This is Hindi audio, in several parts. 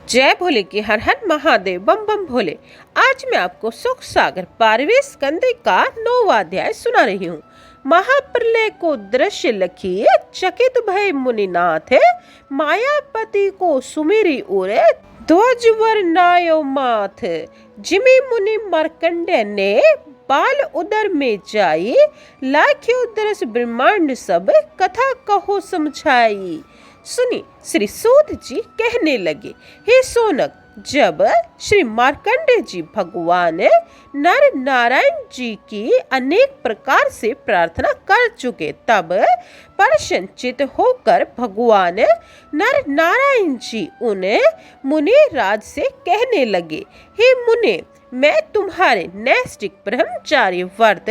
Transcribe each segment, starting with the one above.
जय भोले की हर हर महादेव बम बम भोले। आज मैं आपको सुख सागर 12वें स्कंद का 9वां अध्याय सुना रही हूँ। महाप्रलय को दृश्य लखिए चकित भय मुनिनाथ, मायापति को सुमेरी उरे ध्वजवर नायो माथ। जिमि मुनि मार्कंडेय ने बाल उदर में जाई, लाख्यों दरस ब्रह्मांड सब कथा कहो समझाई। सुनी श्री सूत जी कहने लगे, हे सोनक, जब श्री मार्कंडेय जी भगवान नर नारायण जी की अनेक प्रकार से प्रार्थना कर चुके, तब प्रसन्नचित होकर भगवान नर नारायण जी उन्हें मुनि राज से कहने लगे, हे मुने, मैं तुम्हारे नैष्ठिक ब्रह्मचार्य व्रत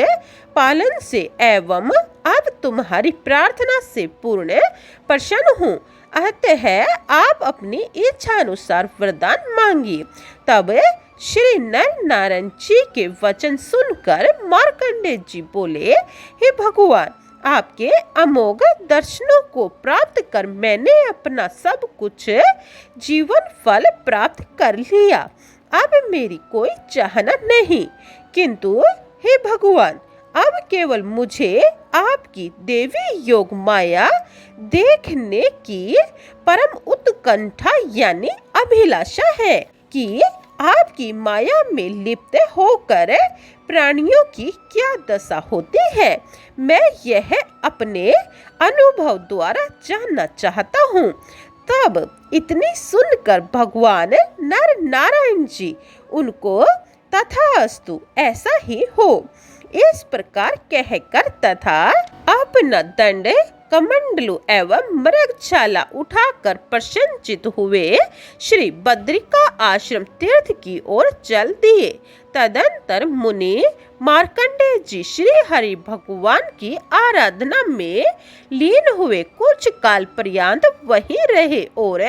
पालन से एवं अब तुम्हारी प्रार्थना से पूर्ण प्रसन्न हूँ। अतः आप अपनी इच्छा अनुसार वरदान मांगिए। तब श्री नर नारायण जी के वचन सुनकर मार्कंडेय जी बोले, हे भगवान, आपके अमोघ दर्शनों को प्राप्त कर मैंने अपना सब कुछ जीवन फल प्राप्त कर लिया। अब मेरी कोई चाहना नहीं, किंतु हे भगवान, अब केवल मुझे आपकी देवी योग माया देखने की परम उत्कंठा यानी अभिलाषा है कि आपकी माया में लिप्त होकर प्राणियों की क्या दशा होती है, मैं यह अपने अनुभव द्वारा जानना चाहता हूँ। तब इतनी सुनकर भगवान नर नारायण जी उनको तथास्तु ऐसा ही हो इस प्रकार कहकर तथा अपना दंड कमंडलू एवं मृगछाला उठाकर प्रसन्नचित हुए श्री बद्रिका आश्रम तीर्थ की ओर चल दिए। तदंतर मुनि मार्कंडेय जी श्री हरि भगवान की आराधना में लीन हुए। कुछ काल पर्यंत वहीं रहे और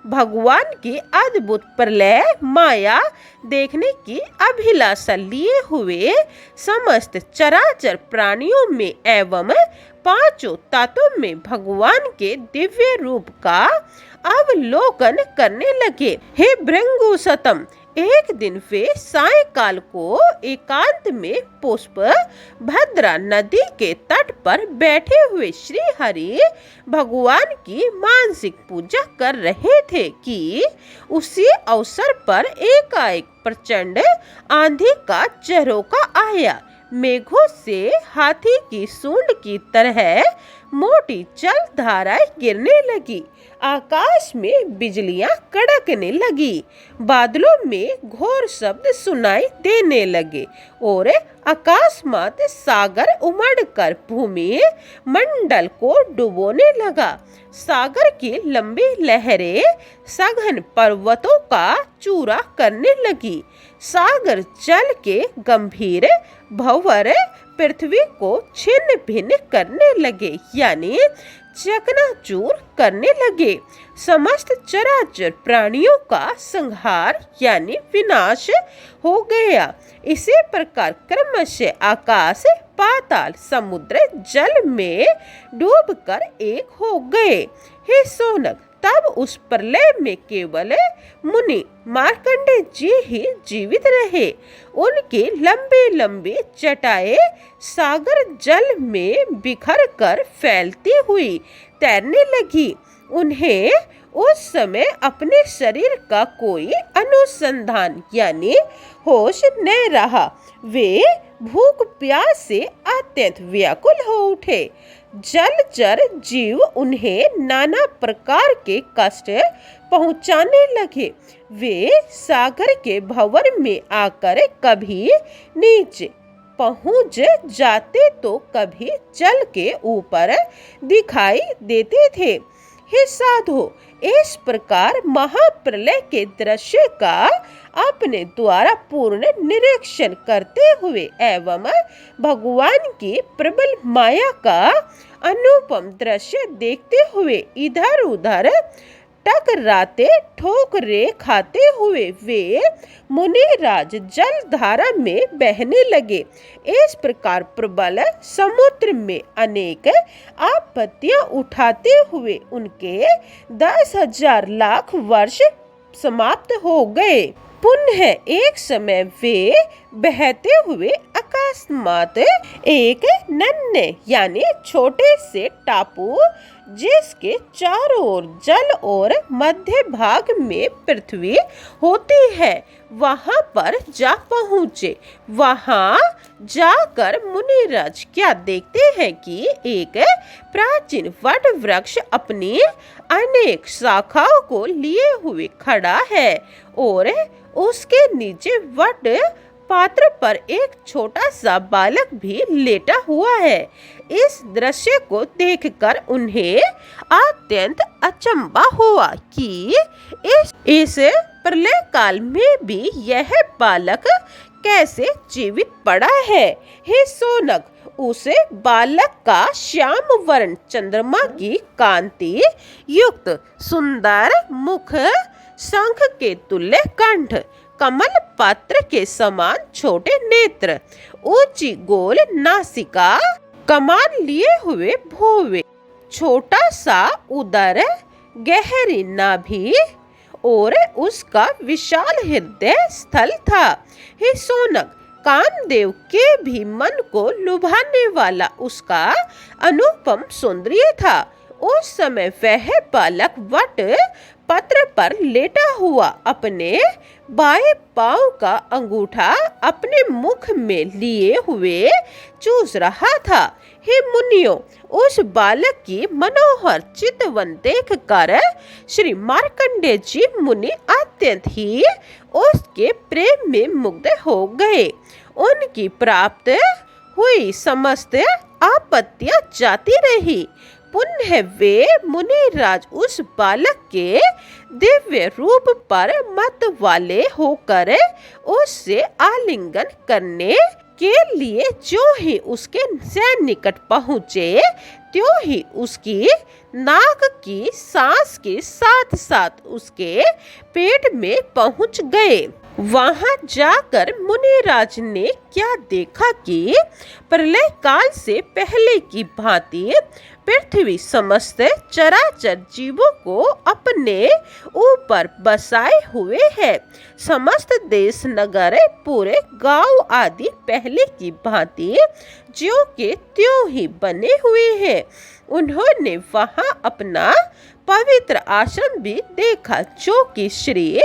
भगवान की अद्भुत प्रलय माया देखने की अभिलाषा लिए हुए समस्त चराचर प्राणियों में एवं पांचों तत्वों में भगवान के दिव्य रूप का अवलोकन करने लगे। हे भृंगुसतम, एक दिन वे सायंकाल को एकांत में पुष्प भद्रा नदी के तट पर बैठे हुए श्री हरि भगवान की मानसिक पूजा कर रहे थे कि उसी अवसर पर एकाएक प्रचंड आंधी का झरोका आया। मेघों से हाथी की सूंड की तरह मोटी जल धाराएं गिरने लगी। आकाश में बिजलियां कड़कने लगी। बादलों में घोर शब्द सुनाई देने लगे और अकस्मात सागर उमड़कर भूमि मंडल को डुबोने लगा। सागर की लंबी लहरें सघन पर्वतों का चूरा करने लगी। सागर जल के गंभीर भंवर पृथ्वी को छिन्न भिन्न करने लगे यानी चकनाचूर करने लगे। समस्त चराचर प्राणियों का संहार यानी विनाश हो गया। इसी प्रकार क्रमशः आकाश पाताल समुद्र जल में डूबकर एक हो गए। हे सोनक, तब उस प्रलय में केवल मुनि मार्कंडेय जी ही जीवित रहे। उनकी लंबी लंबी चटाएं सागर जल में बिखर कर फैलती हुई तैरने लगी। उन्हें उस समय अपने शरीर का कोई अनुसंधान यानी होश न रहा। वे भूख प्यास से अत्यंत व्याकुल हो उठे। जलचर जीव उन्हें नाना प्रकार के कष्ट पहुंचाने लगे। वे सागर के भंवर में आकर कभी नीचे पहुंच जाते तो कभी जल के ऊपर दिखाई देते थे। हे साधु, इस प्रकार महाप्रलय के दृश्य का अपने द्वारा पूर्ण निरीक्षण करते हुए एवं भगवान की प्रबल माया का अनुपम दृश्य देखते हुए इधर उधर टकराते ठोकरे खाते हुए वे मुनिराज जल धारा में बहने लगे। इस प्रकार प्रबल समुद्र में अनेक आपत्तियां उठाते हुए उनके 10,000 लाख वर्ष समाप्त हो गए। पुनः एक समय वे बहते हुए अकस्मात एक नन्हे यानी छोटे से टापू, जिसके चारों ओर जल और मध्य भाग में पृथ्वी होती है, वहां पर जा पहुँचे। वहां जाकर मुनिराज क्या देखते हैं कि एक प्राचीन वट वृक्ष अपनी अनेक शाखाओं को लिए हुए खड़ा है और उसके नीचे वट पात्र पर एक छोटा सा बालक भी लेटा हुआ है। इस दृश्य को देखकर उन्हें अत्यंत अचंभा हुआ कि इस प्रलय काल में भी यह बालक कैसे जीवित पड़ा है। हे सोनक, उस बालक का श्याम वर्ण चंद्रमा की कांति युक्त सुंदर मुख, शंख के तुल्य कंठ, कमल पत्र के समान छोटे नेत्र, ऊंची गोल नासिका, कमान लिए हुए भौवे, छोटा सा उदर, गहरी नाभि और उसका विशाल हृदय स्थल था। हे सोनक, कामदेव के भी मन को लुभाने वाला उसका अनुपम सौंदर्य था। उस समय वह बालक वट पत्र पर लेटा हुआ अपने बाएं पांव का अंगूठा अपने मुख में लिए हुए चूस रहा था। हे मुनियों, उस बालक की मनोहर चितवन देखकर श्री मार्कंडेय जी मुनि अत्यंत ही उसके प्रेम में मुग्ध हो गए। उनकी प्राप्त हुई समस्त आपत्तियां जाती रही। पुनः वे मुनिराज उस बालक के दिव्य रूप पर मत वाले होकर उससे आलिंगन करने के लिए जो ही उसके निकट पहुँचे, त्यों ही उसकी नाक की सांस के साथ साथ उसके पेट में पहुँच गए। वहां जाकर मुनिराज ने क्या देखा कि प्रलय काल से पहले की भांति पृथ्वी समस्त चराचर जीवों को अपने ऊपर बसाए हुए है। समस्त देश नगर, पूरे गांव आदि पहले की भांति ज्यों के त्यों ही बने हुए हैं। उन्होंने वहां अपना पवित्र आश्रम भी देखा, जो कि श्री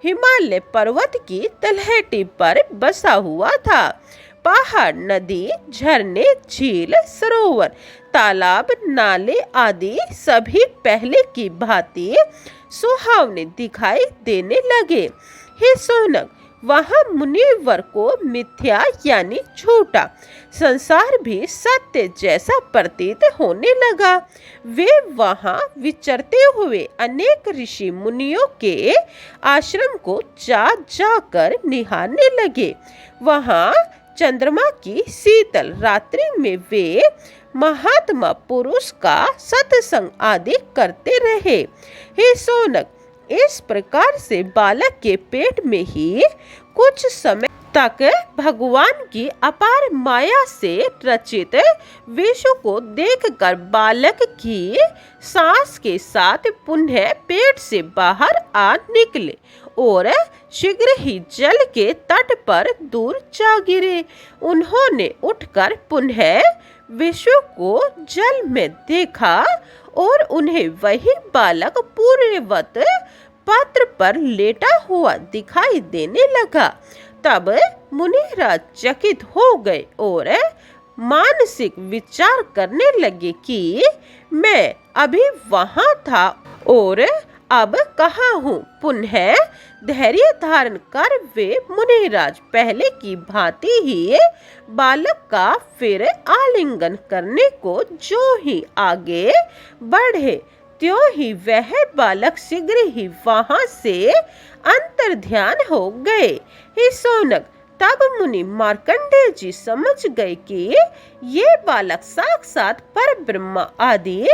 हिमालय पर्वत की तलहटी पर बसा हुआ था। पहाड़, नदी, झरने, झील, सरोवर, तालाब, नाले आदि सभी पहले की भांति सुहावने दिखाई देने लगे। हे सोनक, वहां मुनिवर को मिथ्या यानी झूठा संसार भी सत्य जैसा प्रतीत होने लगा। वे वहां विचरते हुए अनेक ऋषि मुनियों के आश्रम को जा जाकर निहारने लगे। वहां चंद्रमा की शीतल रात्रि में वे महात्मा पुरुष का सत्संग आदि करते रहे। हे सोनक, इस प्रकार से बालक के पेट में ही कुछ समय तक भगवान की अपार माया से रचित विश्व को देखकर बालक की सांस के साथ पुनः पेट से बाहर आ निकले और शीघ्र ही जल के तट पर दूर जा गिरे। उन्होंने उठकर पुनः विश्व को जल में देखा और उन्हें वही बालक पूर्ववत पत्र पर लेटा हुआ दिखाई देने लगा। तब मुनिराज चकित हो गए और मानसिक विचार करने लगे कि मैं अभी वहां था और अब कहाँ हूँ। पुनः धैर्य धारण कर वे मुनिराज पहले की भांति ही बालक का फिर आलिंगन करने को जो ही आगे बढ़े, त्यों ही वह बालक शीघ्र ही वहां से अंतर्ध्यान हो गए। हे सोनक, तब मुनि मार्कंडेय जी समझ गए कि ये बालक साक्षात पर ब्रह्मा आदि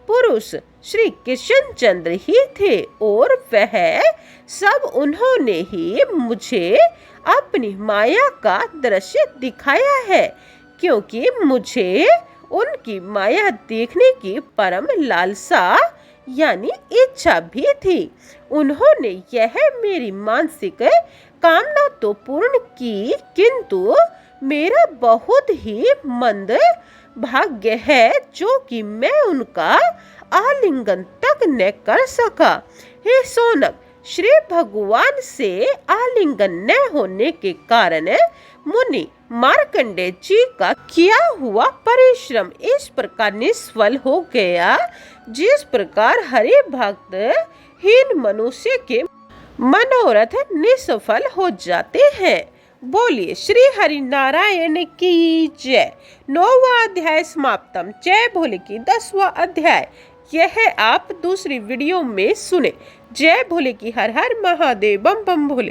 पुरुष श्री कृष्ण चंद्र ही थे और वह सब उन्होंने ही मुझे अपनी माया का दृश्य दिखाया है, क्योंकि मुझे उनकी माया देखने की परम लालसा यानी इच्छा भी थी। उन्होंने यह मेरी मानसिक कामना तो पूर्ण की, किंतु मेरा बहुत ही मंद भाग्य है जो कि मैं उनका आलिंगन तक न कर सका। हे सोनक, श्री भगवान से आलिंगन न होने के कारण मुनि मार्कंडेय जी का किया हुआ परिश्रम इस प्रकार निष्फल हो गया, जिस प्रकार हरि भक्त हीन मनुष्य के मनोरथ निष्फल हो जाते हैं। बोलिए श्री हरि नारायण की जय। 9वां अध्याय समाप्तम। जय भोले की 10वां अध्याय यह आप दूसरी वीडियो में सुने। जय भोले की। हर हर महादेव। बम बम भोले।